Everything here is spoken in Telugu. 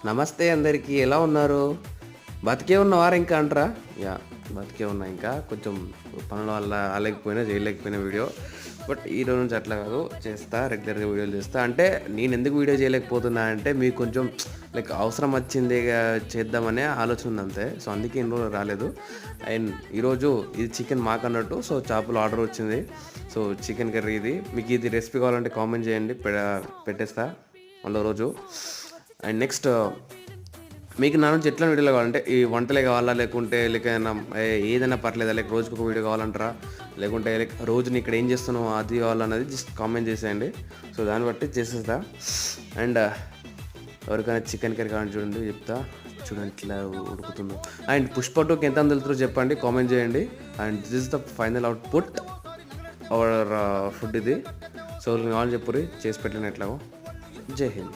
నమస్తే అందరికీ, ఎలా ఉన్నారు? బతికే ఉన్నవారా ఇంకా అంటారా? యాహ్! బతికే ఉన్నా ఇంకా. కొంచెం పనుల వల్ల ఆలేకపోయినా, చేయలేకపోయినా వీడియో. బట్ ఈరోజు నుంచి అట్లా కాదు, చేస్తా. రెగ్యులర్‌గా వీడియోలు చేస్తా. అంటే నేనెందుకు వీడియో చేయలేకపోతున్నా అంటే, మీకు కొంచెం లైక్ అవసరం వచ్చింది చేద్దామనే ఆలోచన ఉంది అంతే. సో, అందుకే ఇన్ని రోజులు రాలేదు. అండ్ ఈరోజు ఇది చికెన్ మాకన్నట్టు. సో, చేపల ఆర్డర్ వచ్చింది. సో, చికెన్ కర్రీ ఇది. మీకు ఇది రెసిపీ కావాలంటే కామెంట్ చేయండి, పెట్టేస్తా మళ్ళో రోజు. అండ్ నెక్స్ట్ మీకు నా నుంచి ఎట్లా వీడియోలు కావాలంటే, ఈ వంటలే కావాలా, లేకుంటే ఏదైనా పర్లేదా, లైక్ రోజుకి ఒక వీడియో కావాలంటారా, లేకుంటే లైక్ రోజు ఇక్కడ ఏం చేస్తున్నావు అది కావాలన్నది జస్ట్ కామెంట్ చేసేయండి. సో దాన్ని బట్టి చేసేస్తా. అండ్ ఎవరికైనా చికెన్ కర్రీ కావాలని చూడండి, చెప్తా. చూడండి ఇట్లా ఉడుకుతుందో. అండ్ పుష్ప 2కి ఎంత వెళ్తారో చెప్పండి, కామెంట్ చేయండి. And this is the final output our food ఇది. సో కావాలని చెప్పుర్రి, చేసి పెట్టిన ఎట్లాగో. జై హింద్.